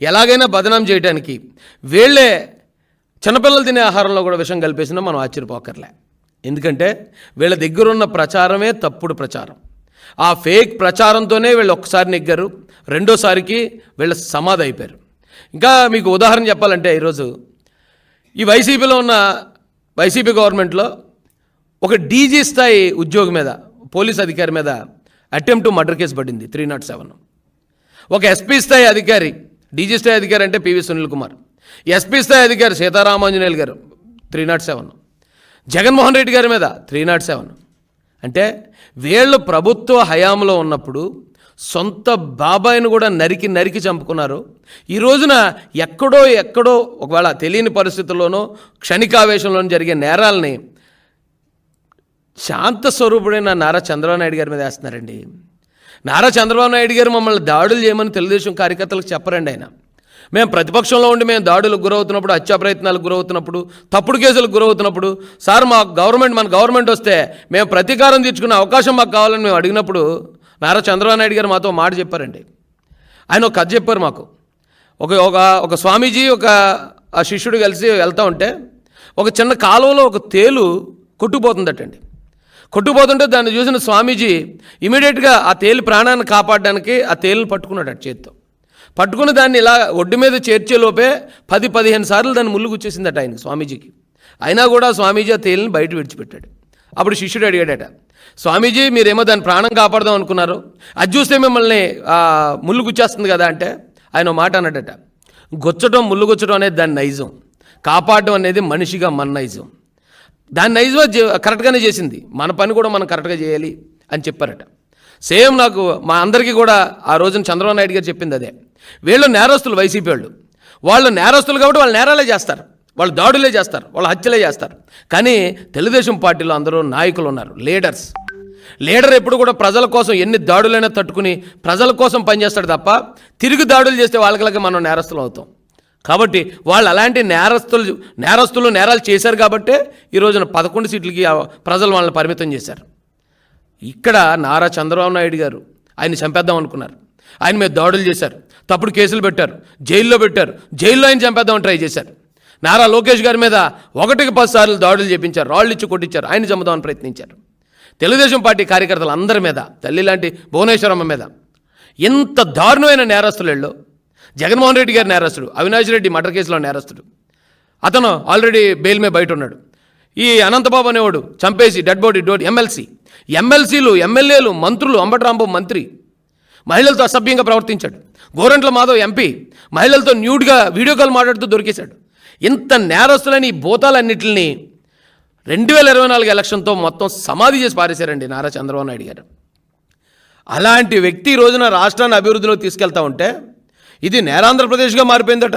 ఎలాగైనా బదనాం చేయడానికి వీళ్ళే చిన్నపిల్లలు తినే ఆహారంలో కూడా విషం కలిపేసినా మనం ఆశ్చర్యపోకర్లే. ఎందుకంటే వీళ్ళ దగ్గరున్న ప్రచారమే తప్పుడు ప్రచారం. ఆ ఫేక్ ప్రచారంతోనే వీళ్ళు ఒక్కసారి నెగ్గారు, రెండోసారికి వీళ్ళ సమాధి అయిపోయారు. ఇంకా మీకు ఉదాహరణ చెప్పాలంటే ఈరోజు ఈ వైసీపీలో ఉన్న వైసీపీ గవర్నమెంట్లో ఒక డీజీ స్థాయి ఉద్యోగి మీద, పోలీస్ అధికారి మీద అటెంప్ట్ టు మర్డర్ కేసు పడింది 307. ఒక ఎస్పీ స్థాయి అధికారి, డీజీ స్థాయి అధికారి అంటే పివి సునీల్ కుమార్, ఎస్పీ స్థాయి అధికారి సీతారామాంజనేయులు గారు 307, జగన్మోహన్ రెడ్డి గారి మీద 307. అంటే వీళ్ళు ప్రభుత్వ హయాంలో ఉన్నప్పుడు సొంత బాబాయిని కూడా నరికి చంపుకున్నారు. ఈ రోజున ఎక్కడో ఒకవేళ తెలియని పరిస్థితుల్లోనో క్షణికావేశంలోనూ జరిగే నేరాలని శాంత స్వరూపుడైన నారా చంద్రబాబు నాయుడు గారి మీద వేస్తున్నారండి. నారా చంద్రబాబు నాయుడు గారు మమ్మల్ని దాడులు చేయమని తెలుగుదేశం కార్యకర్తలకు చెప్పరండి. ఆయన మేము ప్రతిపక్షంలో ఉండి మేము దాడులకు గురవుతున్నప్పుడు, హత్యా ప్రయత్నాలకు గురవుతున్నప్పుడు, తప్పుడు కేసులకు గురవుతున్నప్పుడు, సార్ మన గవర్నమెంట్ వస్తే మేము ప్రతీకారం తీర్చుకునే అవకాశం మాకు కావాలని మేము అడిగినప్పుడు నారా చంద్రబాబు నాయుడు గారు మాతో మాట చెప్పారండి. ఆయన ఒక కథ చెప్పారు మాకు. ఒక స్వామీజీ ఒక శిష్యుడు కలిసి వెళ్తూ ఉంటే ఒక చిన్న కాలువలో ఒక తేలు కొట్టుకుపోతుందటండి. కొట్టుకుపోతుంటే దాన్ని చూసిన స్వామీజీ ఇమీడియట్గా ఆ తేలు ప్రాణాన్ని కాపాడడానికి ఆ తేలును పట్టుకున్నాడు చేత్తో. పట్టుకుని దాన్ని ఇలా ఒడ్డు మీద చేర్చేలోపే 10-15 సార్లు దాన్ని ముళ్ళు గుచ్చేసిందట ఆయనకి, స్వామీజీకి. అయినా కూడా స్వామీజీ ఆ తేలిని బయట విడిచిపెట్టాడు. అప్పుడు శిష్యుడు అడిగాడట, స్వామీజీ మీరేమో దాన్ని ప్రాణం కాపాడదాం అనుకున్నారు, అది చూస్తే మిమ్మల్ని ముళ్ళు గుచ్చేస్తుంది కదా అంటే ఆయన మాట అన్నాడట, ముళ్ళు గుచ్చడం అనేది దాని నైజం, కాపాడడం అనేది మనిషిగా మన నైజం. దాని నైజం కరెక్ట్గానే చేసింది, మన పని కూడా మనం కరెక్ట్గా చేయాలి అని చెప్పారట. సేమ్ నాకు మా అందరికీ కూడా ఆ రోజున చంద్రబాబు నాయుడు గారు చెప్పింది అదే. వీళ్ళు నేరస్తులు, వైసీపీ వాళ్ళు నేరస్తులు కాబట్టి వాళ్ళు నేరాలే చేస్తారు, వాళ్ళు దాడులే చేస్తారు, వాళ్ళు హత్యలే చేస్తారు. కానీ తెలుగుదేశం పార్టీలో అందరూ నాయకులు ఉన్నారు, లీడర్ ఎప్పుడు కూడా ప్రజల కోసం ఎన్ని దాడులైనా తట్టుకుని ప్రజల కోసం పనిచేస్తాడు తప్ప తిరిగి దాడులు చేస్తే వాళ్ళకి మనం నేరస్తులు అవుతాం. కాబట్టి వాళ్ళు అలాంటి నేరాలు చేశారు కాబట్టే ఈ రోజున 11 సీట్లకి ప్రజలు వాళ్ళని పరిమితం చేశారు. ఇక్కడ నారా చంద్రబాబు నాయుడు గారు ఆయన చంపేద్దాం అనుకున్నారు, ఆయన మీద దాడులు చేశారు, తప్పుడు కేసులు పెట్టారు, జైల్లో ఆయన చంపేద్దామని ట్రై చేశారు. నారా లోకేష్ గారి మీద 1-10 సార్లు దాడులు చేపించారు, రాళ్ళు ఇచ్చి కొట్టించారు, ఆయన చంపుదామని ప్రయత్నించారు. తెలుగుదేశం పార్టీ కార్యకర్తలు అందరి మీద, తల్లి లాంటి భువనేశ్వరమ్మ మీద ఎంత దారుణమైన నేరస్తులు. జగన్మోహన్ రెడ్డి గారి నేరస్తుడు, అవినాష్ రెడ్డి మర్డర్ కేసులో నేరస్తుడు, అతను ఆల్రెడీ బెయిల్ మీద బయట ఉన్నాడు. ఈ అనంతబాబు అనేవాడు చంపేసి డెడ్ బాడీ ఎమ్మెల్సీలు, ఎమ్మెల్యేలు, మంత్రులు, అంబటి రాంబాబు మంత్రి మహిళలతో అసభ్యంగా ప్రవర్తించాడు. గోరంట్ల మాధవ్ ఎంపీ మహిళలతో న్యూడ్గా వీడియో కాల్ మాట్లాడుతూ దొరికేశాడు. ఇంత నేరస్తులని ఈ భూతాలన్నింటినీ 2024 ఎలక్షన్తో మొత్తం సమాధి చేసి పారేశారండి నారా చంద్రబాబు నాయుడు గారు. అలాంటి వ్యక్తి ఈ రోజున రాష్ట్రాన్ని అభివృద్ధిలోకి తీసుకెళ్తా ఉంటే ఇది నేరాంధ్రప్రదేశ్గా మారిపోయిందట.